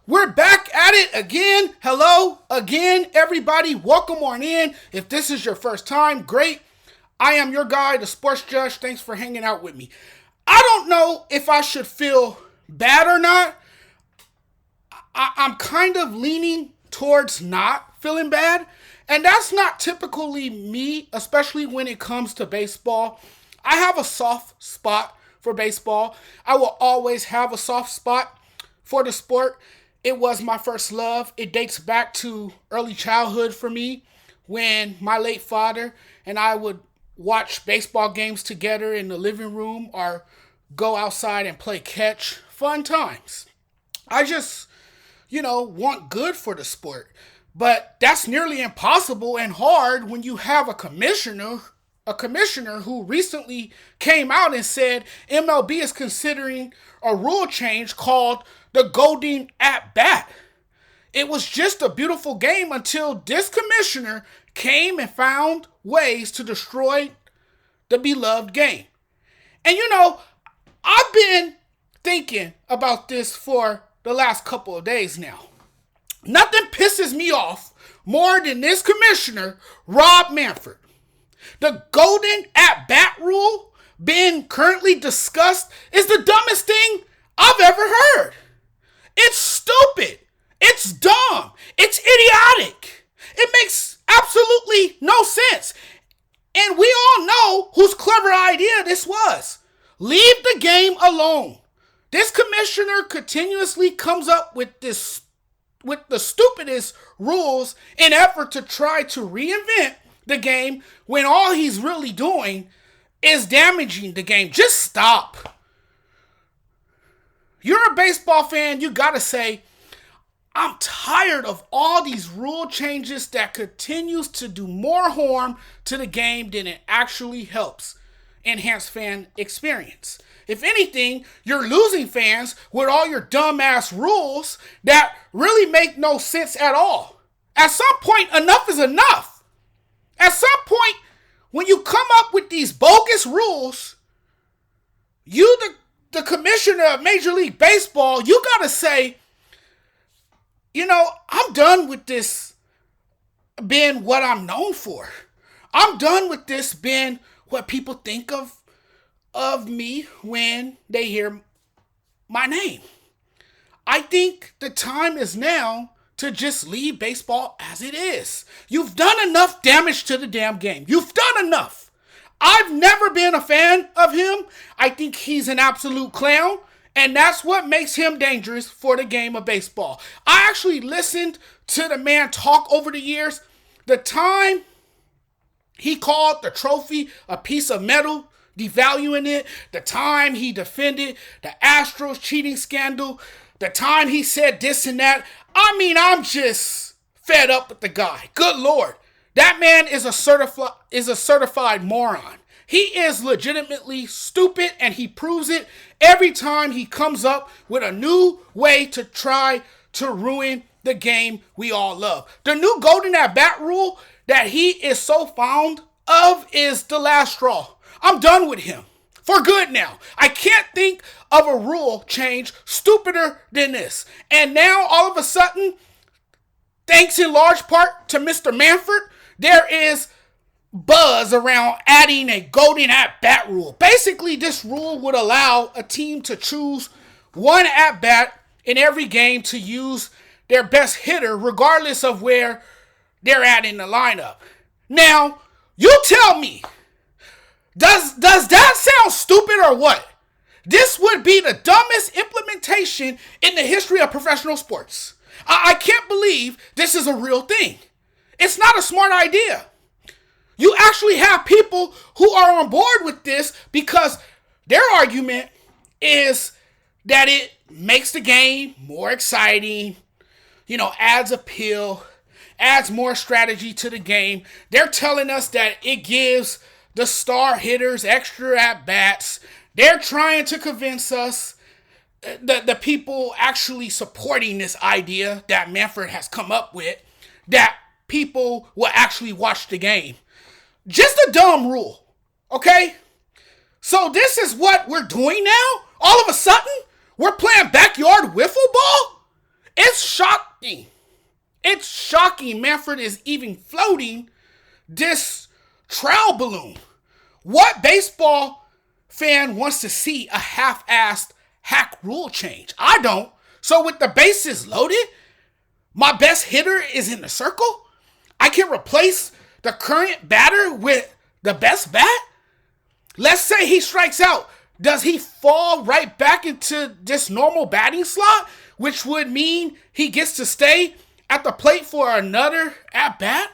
We're back at it again. Hello again, everybody. Welcome on in. If this is your first time, great. I am your guy, the sports judge. Thanks for hanging out with me. I don't know if I should feel bad or not. I'm kind of leaning towards not feeling bad. And that's not typically me, especially when it comes to baseball. I have a soft spot for baseball. I will always have a soft spot for the sport. It was my first love. It dates back to early childhood for me when my late father and I would watch baseball games together in the living room or go outside and play catch. Fun times. I just, want good for the sport. But that's nearly impossible and hard when you have a commissioner who recently came out and said MLB is considering a rule change called the Golden at Bat. It was just a beautiful game until this commissioner came and found ways to destroy the beloved game. And I've been thinking about this for the last couple of days now. Nothing pisses me off more than this commissioner, Rob Manfred. The Golden at Bat rule being currently discussed is the dumbest thing I've ever heard. It's stupid. It's dumb. It's idiotic. It makes absolutely no sense. And we all know whose clever idea this was. Leave the game alone. This commissioner continuously comes up with the stupidest rules in effort to try to reinvent the game when all he's really doing is damaging the game. Just stop. You're a baseball fan, you gotta say, I'm tired of all these rule changes that continues to do more harm to the game than it actually helps enhance fan experience. If anything, you're losing fans with all your dumbass rules that really make no sense at all. At some point, enough is enough. At some point, when you come up with these bogus rules, you, the commissioner of Major League Baseball, you gotta say, I'm done with this being what I'm known for. I'm done with this being what people think of me when they hear my name. I think the time is now to just leave baseball as it is. You've done enough damage to the damn game. You've done enough. I've never been a fan of him. I think he's an absolute clown, and that's what makes him dangerous for the game of baseball. I actually listened to the man talk over the years. The time he called the trophy a piece of metal, devaluing it, the time he defended the Astros cheating scandal, the time he said this and that. I'm just fed up with the guy. Good Lord. That man is a certified moron. He is legitimately stupid, and he proves it every time he comes up with a new way to try to ruin the game we all love. The new Golden at Bat rule that he is so fond of is the last straw. I'm done with him. For good now. I can't think of a rule change stupider than this. And now, all of a sudden, thanks in large part to Mr. Manfred, there is buzz around adding a Golden at-bat rule. Basically, this rule would allow a team to choose one at-bat in every game to use their best hitter, regardless of where they're at in the lineup. Now, you tell me, does that sound stupid or what? This would be the dumbest implementation in the history of professional sports. I can't believe this is a real thing. It's not a smart idea. You actually have people who are on board with this because their argument is that it makes the game more exciting, adds appeal, adds more strategy to the game. They're telling us that it gives the star hitters extra at-bats. They're trying to convince us, the people actually supporting this idea that Manfred has come up with, that people will actually watch the game. Just a dumb rule, okay? So this is what we're doing now? All of a sudden, we're playing backyard wiffle ball? It's shocking. It's shocking Manfred is even floating this trial balloon. What baseball fan wants to see a half-assed hack rule change? I don't. So with the bases loaded, my best hitter is in the circle. I can replace the current batter with the best bat. Let's say he strikes out. Does he fall right back into this normal batting slot, which would mean he gets to stay at the plate for another at-bat?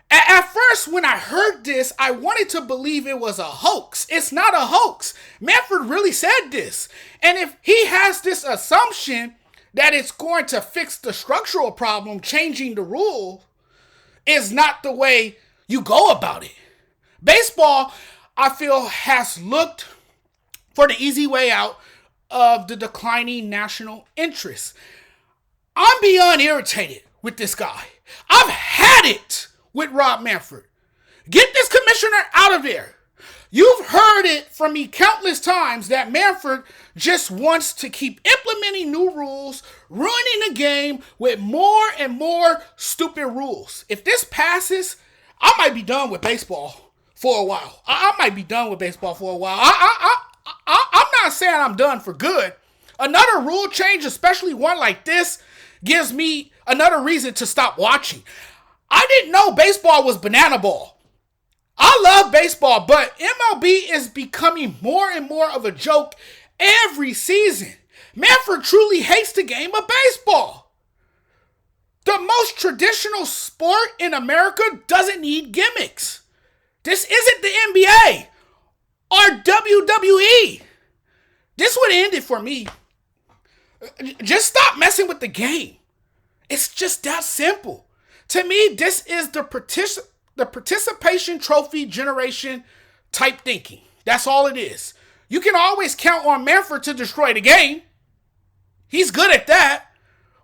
At first, when I heard this, I wanted to believe it was a hoax. It's not a hoax. Manfred really said this. And if he has this assumption that it's going to fix the structural problem, changing the rule is not the way you go about it. Baseball, I feel, has looked for the easy way out of the declining national interest. I'm beyond irritated with this guy. I've had it with Rob Manfred. Get this commissioner out of there. You've heard it from me countless times that Manfred just wants to keep implementing new rules, ruining the game with more and more stupid rules. If this passes, I might be done with baseball for a while. I'm not saying I'm done for good. Another rule change, especially one like this, gives me another reason to stop watching. I didn't know baseball was banana ball. I love baseball, but MLB is becoming more and more of a joke every season. Manfred truly hates the game of baseball. The most traditional sport in America doesn't need gimmicks. This isn't the NBA or WWE. This would end it for me. Just stop messing with the game. It's just that simple. To me, this is the participation trophy generation type thinking. That's all it is. You can always count on Manfred to destroy the game. He's good at that.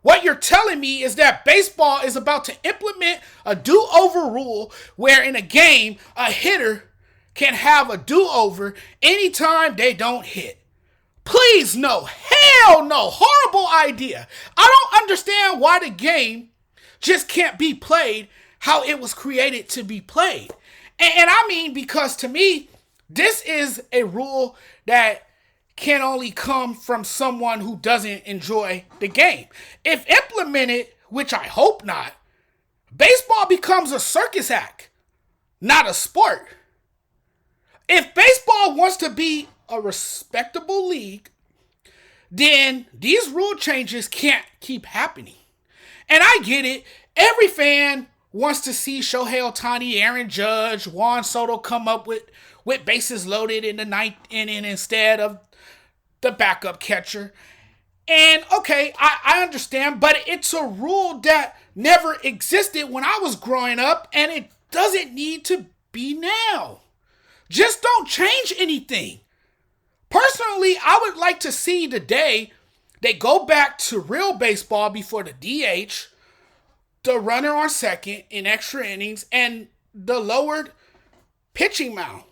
What you're telling me is that baseball is about to implement a do-over rule where in a game, a hitter can have a do-over anytime they don't hit. Please no. Hell no. Horrible idea. I don't understand why the game just can't be played how it was created to be played. And I mean, because to me, this is a rule that can only come from someone who doesn't enjoy the game. If implemented, which I hope not, baseball becomes a circus act, not a sport. If baseball wants to be a respectable league, then these rule changes can't keep happening. And I get it. Every fan wants to see Shohei Ohtani, Aaron Judge, Juan Soto come up with bases loaded in the ninth inning instead of the backup catcher. And okay, I understand, but it's a rule that never existed when I was growing up, and it doesn't need to be now. Just don't change anything. Personally, I would like to see the day they go back to real baseball before the DH, the runner on second in extra innings, and the lowered pitching mound.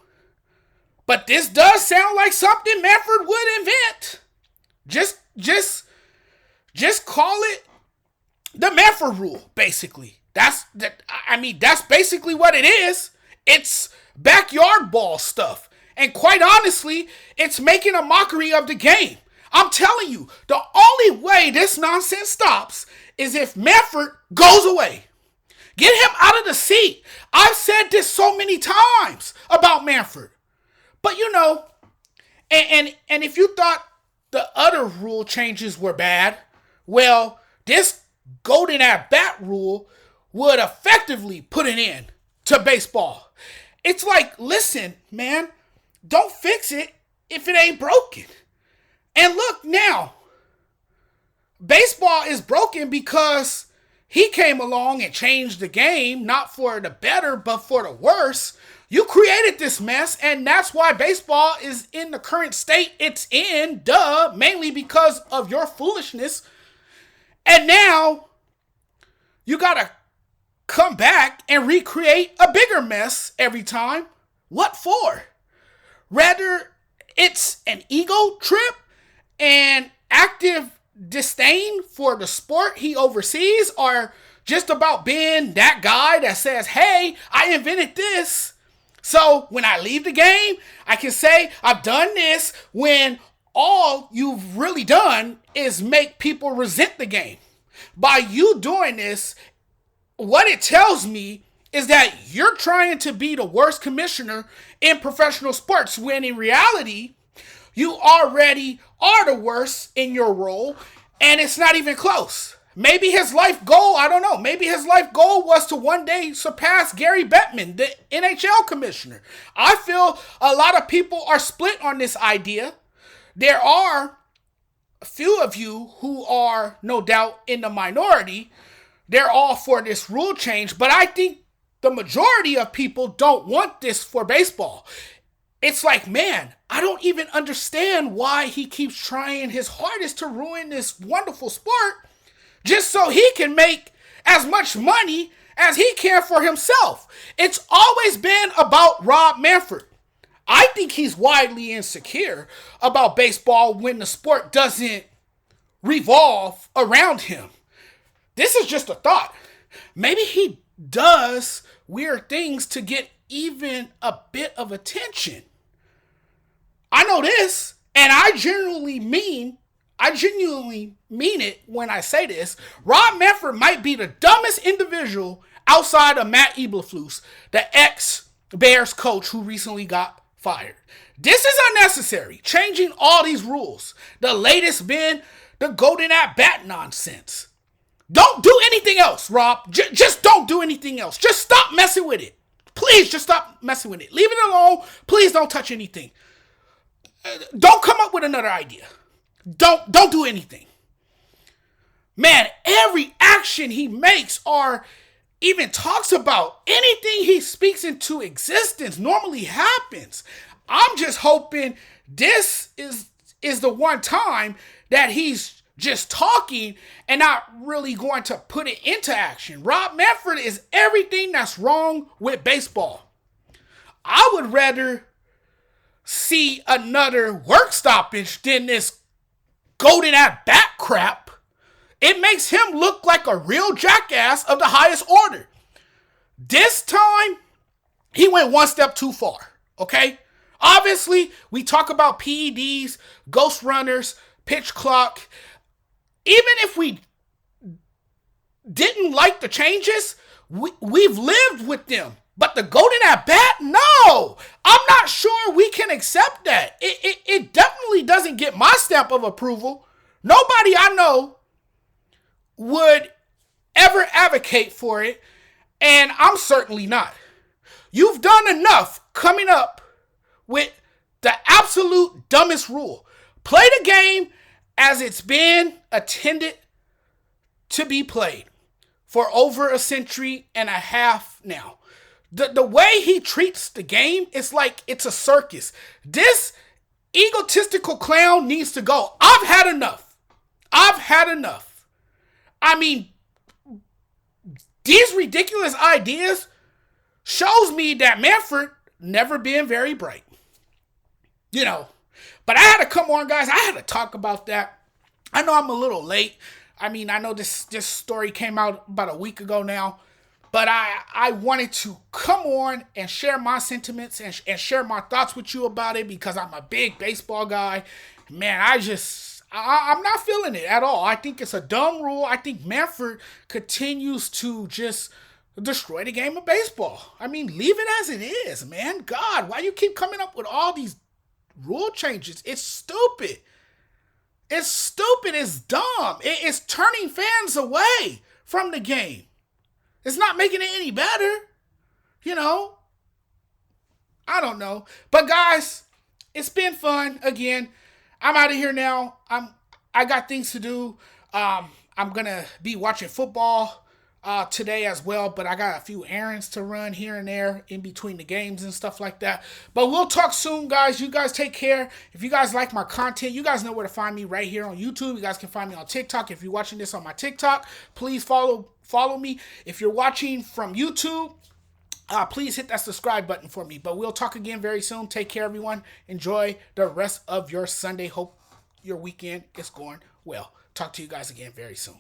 But this does sound like something Manfred would invent. Just call it the Manfred rule, basically. That's basically what it is. It's backyard ball stuff. And quite honestly, it's making a mockery of the game. I'm telling you, the only way this nonsense stops is if Manfred goes away. Get him out of the seat. I've said this so many times about Manfred. But you know, and if you thought the other rule changes were bad, well, this golden at-bat rule would effectively put an end to baseball. It's like, listen, man, don't fix it if it ain't broken. And look now, baseball is broken because he came along and changed the game, not for the better, but for the worse. You created this mess, and that's why baseball is in the current state it's in, mainly because of your foolishness. And now you gotta come back and recreate a bigger mess every time. What for? Rather, it's an ego trip and active disdain for the sport he oversees, or just about being that guy that says, hey, I invented this, so when I leave the game, I can say I've done this, when all you've really done is make people resent the game. By you doing this, what it tells me is that you're trying to be the worst commissioner in professional sports, when in reality, you already are the worst in your role, and it's not even close. Maybe his life goal, I don't know, maybe his life goal was to one day surpass Gary Bettman, the NHL commissioner. I feel a lot of people are split on this idea. There are a few of you who are no doubt in the minority. They're all for this rule change, but I think the majority of people don't want this for baseball. It's like, man, I don't even understand why he keeps trying his hardest to ruin this wonderful sport just so he can make as much money as he can for himself. It's always been about Rob Manfred. I think he's widely insecure about baseball when the sport doesn't revolve around him. This is just a thought. Maybe he does weird things to get even a bit of attention. I know this, and I genuinely mean it when I say this. Rob Manfred might be the dumbest individual outside of Matt Eberflus, the ex-Bears coach who recently got fired. This is unnecessary, changing all these rules. The latest being the golden at-bat nonsense. Don't do anything else, Rob. Just don't do anything else. Just stop messing with it. Please, just stop messing with it. Leave it alone. Please don't touch anything. Don't come up with another idea. Don't do anything. Man, every action he makes or even talks about, anything he speaks into existence normally happens. I'm just hoping this is the one time that he's just talking and not really going to put it into action. Rob Manfred is everything that's wrong with baseball. I would rather see another work stoppage than this golden at bat crap. It makes him look like a real jackass of the highest order. This time, he went one step too far, okay? Obviously, we talk about PEDs, ghost runners, pitch clock. Even if we didn't like the changes, we've lived with them. But the golden at bat, no. I'm not sure we can accept that. It definitely doesn't get my stamp of approval. Nobody I know would ever advocate for it, and I'm certainly not. You've done enough coming up with the absolute dumbest rule. Play the game as it's been intended to be played for over a century and a half now. The way he treats the game, it's like it's a circus. This egotistical clown needs to go. I've had enough. I mean, these ridiculous ideas shows me that Manfred never been very bright. You know, but I had to come on, guys. I had to talk about that. I know I'm a little late. I mean, I know this story came out about a week ago now. But I wanted to come on and share my sentiments and share my thoughts with you about it because I'm a big baseball guy. Man, I'm not feeling it at all. I think it's a dumb rule. I think Manfred continues to just destroy the game of baseball. I mean, leave it as it is, man. God, why you keep coming up with all these rule changes? It's stupid. It's dumb. It's turning fans away from the game. It's not making it any better. You know? I don't know. But guys, it's been fun again. I'm out of here now. I got things to do. I'm gonna be watching football today as well, but I got a few errands to run here and there in between the games and stuff like that. But we'll talk soon, guys. You guys take care. If you guys like my content, you guys know where to find me right here on YouTube. You guys can find me on TikTok. If you're watching this on my TikTok, please follow me. If you're watching from YouTube, please hit that subscribe button for me. But we'll talk again very soon. Take care, everyone. Enjoy the rest of your Sunday. Hope your weekend is going well. talk to you guys again very soon.